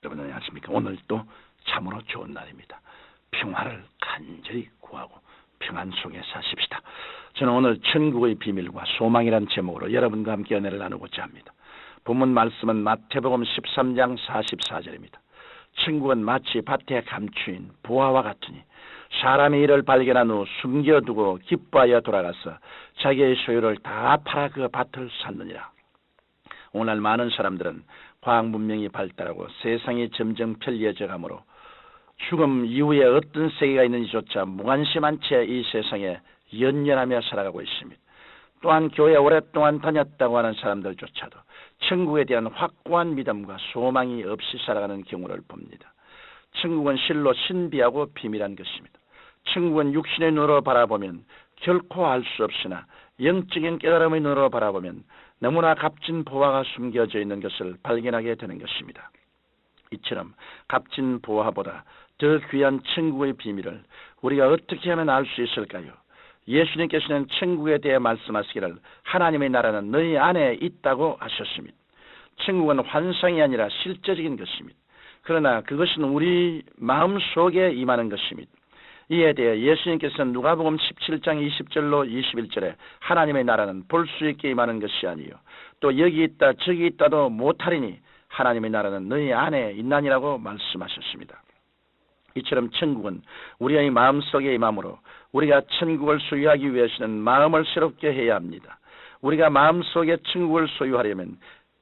여러분 안녕하십니까? 오늘 또 참으로 좋은 날입니다. 평화를 간절히 구하고 평안 속에 사십시다. 저는 오늘 천국의 비밀과 소망이란 제목으로 여러분과 함께 은혜를 나누고자 합니다. 본문 말씀은 마태복음 13장 44절입니다. 천국은 마치 밭에 감추인 보화와 같으니 사람이 이를 발견한 후 숨겨두고 기뻐하여 돌아가서 자기의 소유를 다 팔아 그 밭을 샀느니라. 오늘 많은 사람들은 과학 문명이 발달하고 세상이 점점 편리해져 가므로 죽음 이후에 어떤 세계가 있는지조차 무관심한 채 이 세상에 연연하며 살아가고 있습니다. 또한 교회에 오랫동안 다녔다고 하는 사람들조차도 천국에 대한 확고한 믿음과 소망이 없이 살아가는 경우를 봅니다. 천국은 실로 신비하고 비밀한 것입니다. 천국은 육신의 눈으로 바라보면 결코 알 수 없으나 영적인 깨달음의 눈으로 바라보면 너무나 값진 보화가 숨겨져 있는 것을 발견하게 되는 것입니다. 이처럼 값진 보화보다 더 귀한 천국의 비밀을 우리가 어떻게 하면 알 수 있을까요? 예수님께서는 천국에 대해 말씀하시기를 하나님의 나라는 너희 안에 있다고 하셨습니다. 천국은 환상이 아니라 실제적인 것입니다. 그러나 그것은 우리 마음속에 임하는 것입니다. 이에 대해 예수님께서는 누가복음 17장 20절로 21절에 하나님의 나라는 볼 수 있게 임하는 것이 아니요 또 여기 있다 저기 있다도 못하리니 하나님의 나라는 너희 안에 있나니라고 말씀하셨습니다. 이처럼 천국은 우리의 마음속에 임하므로 우리가 천국을 소유하기 위해서는 마음을 새롭게 해야 합니다. 우리가 마음속에 천국을 소유하려면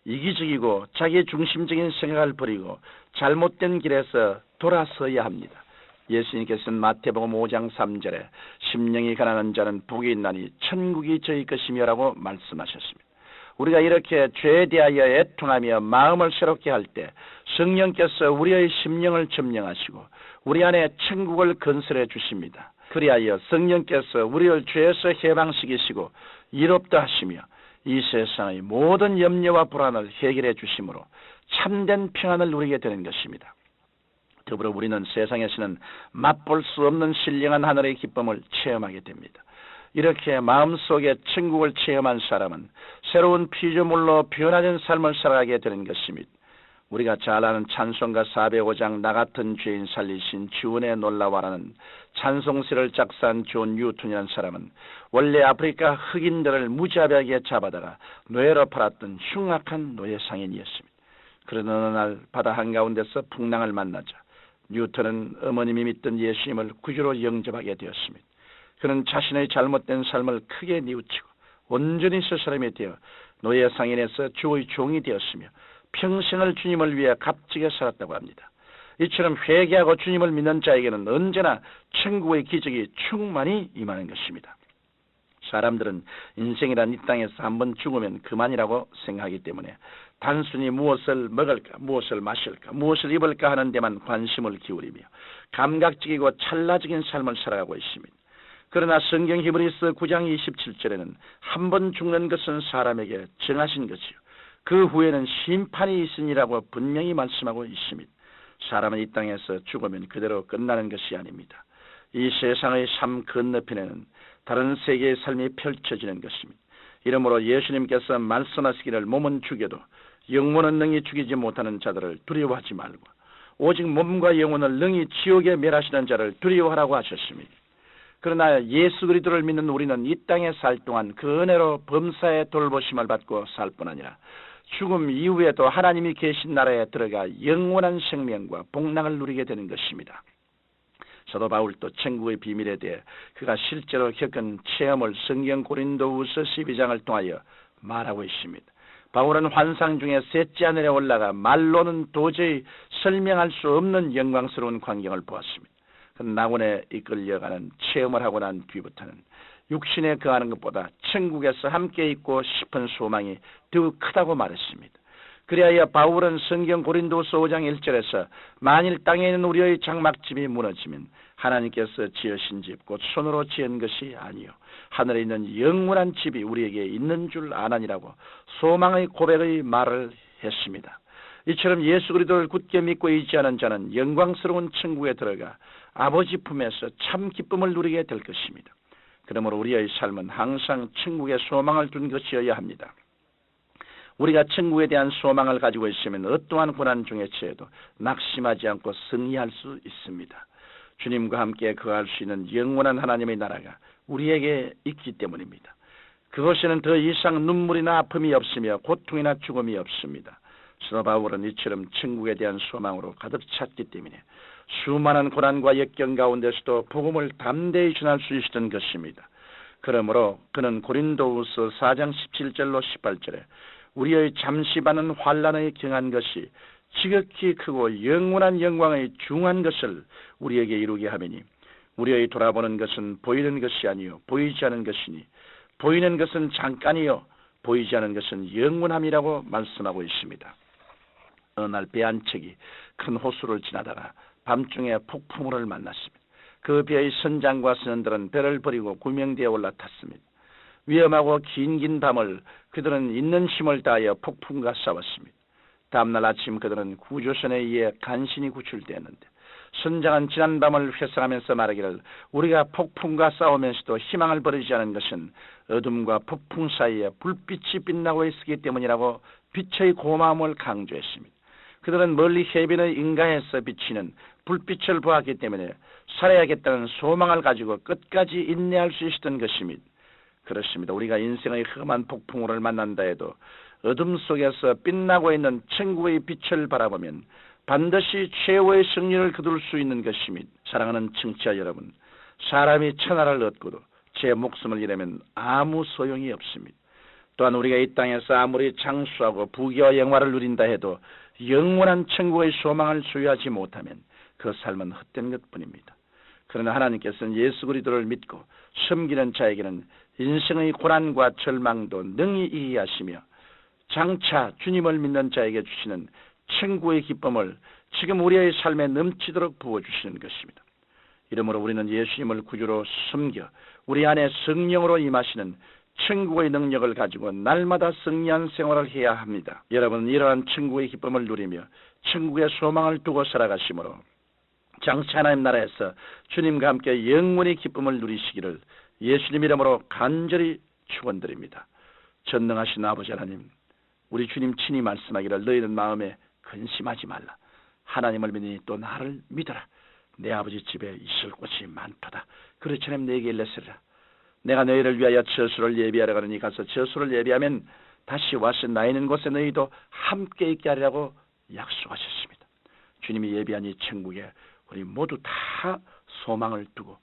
이기적이고 자기중심적인 생각을 버리고 잘못된 길에서 돌아서야 합니다. 예수님께서는 마태복음 5장 3절에 심령이 가난한 자는 복이 있나니 천국이 저희 것이며라고 말씀하셨습니다. 우리가 이렇게 죄에 대하여 애통하며 마음을 새롭게 할 때 성령께서 우리의 심령을 점령하시고 우리 안에 천국을 건설해 주십니다. 그리하여 성령께서 우리를 죄에서 해방시키시고 이롭다 하시며 이 세상의 모든 염려와 불안을 해결해 주심으로 참된 평안을 누리게 되는 것입니다. 더불어 우리는 세상에서는 맛볼 수 없는 신령한 하늘의 기쁨을 체험하게 됩니다. 이렇게 마음속에 천국을 체험한 사람은 새로운 피조물로 변화된 삶을 살아가게 되는 것입니다. 우리가 잘 아는 찬송가 405장 나 같은 죄인 살리신 주은의 놀라워라는 찬송시를 작사한 존 뉴턴이라는 사람은 원래 아프리카 흑인들을 무자비하게 잡아다가 노예로 팔았던 흉악한 노예 상인이었습니다. 그러던 어느 날 바다 한가운데서 풍랑을 만나자 뉴턴은 어머님이 믿던 예수님을 구주로 영접하게 되었습니다. 그는 자신의 잘못된 삶을 크게 뉘우치고 온전히 새 사람이 되어 노예 상인에서 주의 종이 되었으며 평생을 주님을 위해 값지게 살았다고 합니다. 이처럼 회개하고 주님을 믿는 자에게는 언제나 천국의 기적이 충만히 임하는 것입니다. 사람들은 인생이란 이 땅에서 한번 죽으면 그만이라고 생각하기 때문에 단순히 무엇을 먹을까, 무엇을 마실까, 무엇을 입을까 하는 데만 관심을 기울이며 감각적이고 찰나적인 삶을 살아가고 있습니다. 그러나 성경 히브리서 9장 27절에는 한 번 죽는 것은 사람에게 정하신 것이요 그 후에는 심판이 있으니라고 분명히 말씀하고 있습니다. 사람은 이 땅에서 죽으면 그대로 끝나는 것이 아닙니다. 이 세상의 삶 건너편에는 다른 세계의 삶이 펼쳐지는 것입니다. 이러므로 예수님께서 말씀하시기를 몸은 죽여도 영혼은 능히 죽이지 못하는 자들을 두려워하지 말고 오직 몸과 영혼을 능히 지옥에 멸하시는 자를 두려워하라고 하셨습니다. 그러나 예수 그리스도를 믿는 우리는 이 땅에 살 동안 그 은혜로 범사의 돌보심을 받고 살 뿐 아니라 죽음 이후에도 하나님이 계신 나라에 들어가 영원한 생명과 복락을 누리게 되는 것입니다. 사도 바울도 천국의 비밀에 대해 그가 실제로 겪은 체험을 성경 고린도후서 12장을 통하여 말하고 있습니다. 바울은 환상 중에 셋째 하늘에 올라가 말로는 도저히 설명할 수 없는 영광스러운 광경을 보았습니다. 그 낙원에 이끌려가는 체험을 하고 난 뒤부터는 육신에 거하는 것보다 천국에서 함께 있고 싶은 소망이 더욱 크다고 말했습니다. 그리하여 바울은 성경 고린도서 5장 1절에서 만일 땅에 있는 우리의 장막집이 무너지면 하나님께서 지으신 집 곧 손으로 지은 것이 아니요 하늘에 있는 영원한 집이 우리에게 있는 줄 아나니라고 소망의 고백의 말을 했습니다. 이처럼 예수 그리스도를 굳게 믿고 의지하는 자는 영광스러운 천국에 들어가 아버지 품에서 참 기쁨을 누리게 될 것입니다. 그러므로 우리의 삶은 항상 천국에 소망을 둔 것이어야 합니다. 우리가 천국에 대한 소망을 가지고 있으면 어떠한 고난 중에 처해도 낙심하지 않고 승리할 수 있습니다. 주님과 함께 거할 수 있는 영원한 하나님의 나라가 우리에게 있기 때문입니다. 그것에는 더 이상 눈물이나 아픔이 없으며 고통이나 죽음이 없습니다. 사도 바울은 이처럼 천국에 대한 소망으로 가득 찼기 때문에 수많은 고난과 역경 가운데서도 복음을 담대히 전할 수 있었던 것입니다. 그러므로 그는 고린도후서 4장 17절로 18절에 우리의 잠시 받는 환난에 경한 것이 지극히 크고 영원한 영광의 중한 것을 우리에게 이루게 하매니 우리의 돌아보는 것은 보이는 것이 아니요 보이지 않은 것이니 보이는 것은 잠깐이요 보이지 않은 것은 영원함이라고 말씀하고 있습니다. 어느 날 배 한 척이 큰 호수를 지나다가 밤중에 폭풍우를 만났습니다. 그 배의 선장과 선원들은 배를 버리고 구명대에 올라탔습니다. 위험하고 긴 밤을 그들은 있는 힘을 다하여 폭풍과 싸웠습니다. 다음날 아침 그들은 구조선에 의해 간신히 구출되었는데 선장은 지난 밤을 회상하면서 말하기를 우리가 폭풍과 싸우면서도 희망을 버리지 않은 것은 어둠과 폭풍 사이에 불빛이 빛나고 있었기 때문이라고 빛의 고마움을 강조했습니다. 그들은 멀리 해변의 인가에서 비치는 불빛을 보았기 때문에 살아야겠다는 소망을 가지고 끝까지 인내할 수 있었던 것입니다. 그렇습니다. 우리가 인생의 험한 폭풍우를 만난다 해도 어둠 속에서 빛나고 있는 천국의 빛을 바라보면 반드시 최후의 승리를 거둘 수 있는 것입니다. 사랑하는 청취자 여러분, 사람이 천하를 얻고도 제 목숨을 잃으면 아무 소용이 없습니다. 또한 우리가 이 땅에서 아무리 장수하고 부귀와 영화를 누린다 해도 영원한 천국의 소망을 소유하지 못하면 그 삶은 헛된 것뿐입니다. 그러나 하나님께서는 예수 그리스도를 믿고 섬기는 자에게는 인생의 고난과 절망도 능히 이해하시며 장차 주님을 믿는 자에게 주시는 천국의 기쁨을 지금 우리의 삶에 넘치도록 부어주시는 것입니다. 이러므로 우리는 예수님을 구주로 섬겨 우리 안에 성령으로 임하시는 천국의 능력을 가지고 날마다 승리한 생활을 해야 합니다. 여러분은 이러한 천국의 기쁨을 누리며 천국의 소망을 두고 살아가시므로 장차 하나님 나라에서 주님과 함께 영원히 기쁨을 누리시기를 예수님 이름으로 간절히 축원드립니다. 전능하신 아버지 하나님, 우리 주님 친히 말씀하기를 너희는 마음에 근심하지 말라. 하나님을 믿으니 또 나를 믿어라. 내 아버지 집에 있을 곳이 많도다. 그렇처럼 내게 일렀으리라. 내가 너희를 위하여 처소를 예비하러 가느니 가서 처소를 예비하면 다시 와서 나 있는 곳에 너희도 함께 있게 하리라고 약속하셨습니다. 주님이 예비한 이 천국에 우리 모두 다 소망을 두고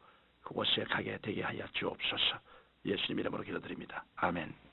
그곳에 가게 되게 하여 주옵소서. 예수님 이름으로 기도드립니다. 아멘.